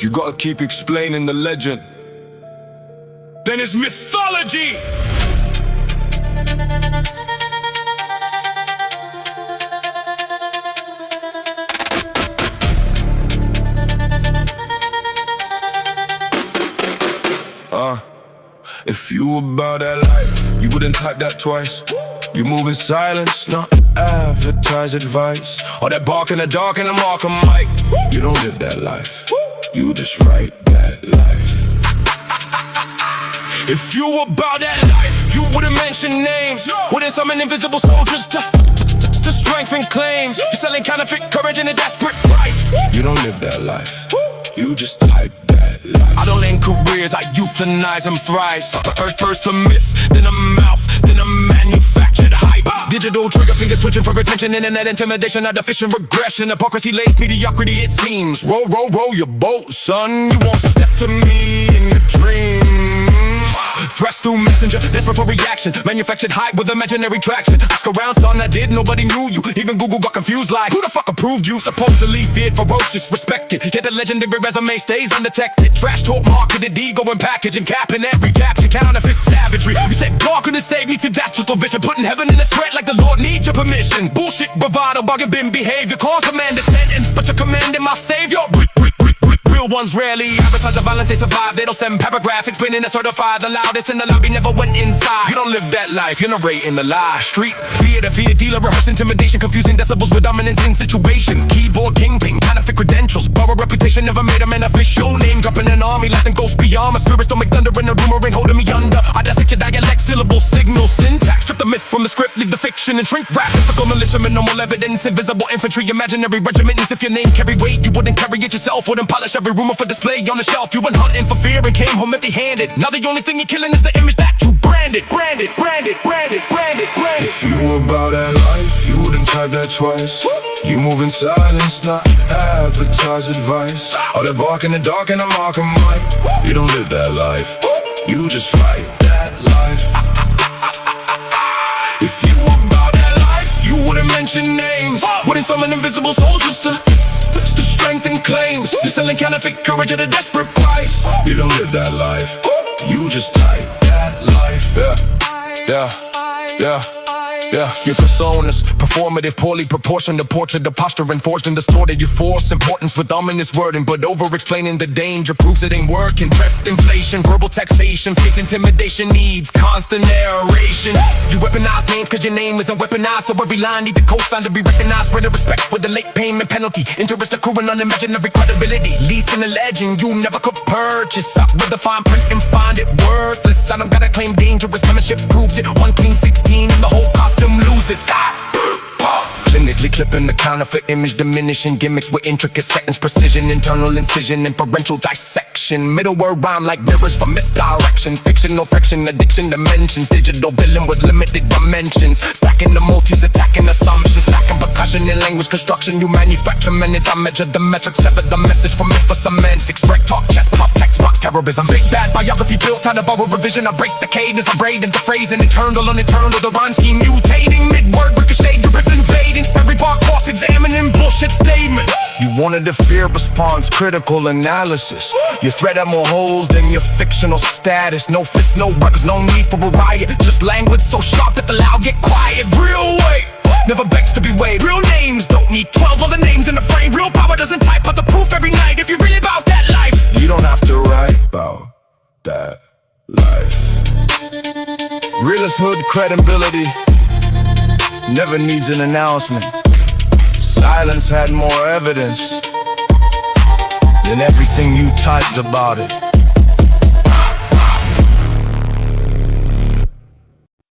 You gotta keep explaining the legend, then it's mythology. If you about that life, you wouldn't type that twice. You move in silence, not advertise advice. Or that bark in the dark and the mark of mic. You don't live that life, you just write that life. If you about that life, you wouldn't mention names. Wouldn't summon invisible soldiers to strengthen claims. You're selling counterfeit courage and a desperate price. You don't live that life, you just type that life. I don't end careers, I euthanize them thrice. First a myth, then a mouth, then a manufactured hype. Digital trigger finger twitching for attention. Internet intimidation, artificial regression. Hypocrisy laced mediocrity it seems. Row your boat, son. You won't step to me in your dreams. Threats through messenger, desperate for reaction. Manufactured hype with imaginary traction. Ask around, son, I did, nobody knew you. Even Google got confused like, who the fuck approved you? Supposedly feared, ferocious, respected. Yet the legendary resume stays undetected. Trash talk, marketed, ego and packaging. Capping every caption, counterfeit savagery. You said God couldn't save me to that trickle vision. Putting heaven in a threat like the Lord needs your permission. Bullshit, bravado, bargain bin behavior. Can't command a sentence, but you're commanding my savior. Real ones rarely advertise the violence they survive. They don't send paragraph explaining to certify. The loudest in the lobby never went inside. You don't live that life, you're narrating the lie. Street fear, the fear dealer, rehearse intimidation. Confusing decibels with dominance in situations. Keyboard kingpin, counterfeit credentials. Borrow reputation, never made a man official. Name dropping an army, letting ghosts beyond. My spirits don't make thunder in a rumor ring holding me under. I dissect your dialect, syllable, signal, syntax. Strip the myth from the script, leave the fiction and shrink rap. Mystical militiamen, normal evidence. Invisible infantry, imaginary regiments. If your name carried weight, you wouldn't carry it yourself. Wouldn't polish every rumor for display on the shelf. You went hunting for fear and came home empty-handed. Now the only thing you're killing is the image that you branded. If you about that life, you wouldn't type that twice. You move in silence, not advertise advice. All that bark in the dark and the mark of mic. You don't live that life, you just write that life. If you about that life, you wouldn't mention names. Wouldn't summon invisible soldiers to strengthen claims. You're selling counterfeit courage at a desperate price. You don't live that life, you just type that life. Your personas, performative, poorly proportioned. The portrait, the posture, and forged and distorted. You force importance with ominous wording, but over-explaining the danger proves it ain't working. Theft, inflation, verbal taxation, fake intimidation needs constant narration. You weaponize names cause your name isn't weaponized, so every line need the cosign to be recognized. Spread of respect with the late payment penalty. Interest accruing unimaginary credibility. Leasing a legend you never could purchase. Up with the fine print and find it worthless. I don't gotta claim dangerous, penmanship proves it. 1 clean 16 and the whole costume loses. Clinically clipping the counterfeit image, diminishing gimmicks with intricate settings, precision, internal incision, inferential dissection. Middle word rhyme like mirrors for misdirection. Fictional friction, addiction dimensions. Digital villain with limited dimensions. Stacking the multis, attacking assumptions. Stacking percussion in language construction. You manufacture minutes, I measure the metrics. Sever the message from myth for semantics. Break talk, chest puff, text box, terrorism. Big bad biography built out of borrow revision. I break the cadence, I braid into phrase. And internal, uninternal, the rhyme scheme mutating. Mid-word, ricochet, drips invading. Every part cross-examining bullshit statements. You wanted a fear response, critical analysis. Your threat had more holes than your fictional status. No fists, no weapons, no need for a riot. Just language so sharp that the loud get quiet. Real weight never begs to be weighed. Real names don't need 12 other names in the frame. Real power doesn't type out the proof every night. If you're really about that life, you don't have to write about that life. Realest hood credibility never needs an announcement. Silence had more evidence than everything you typed about it.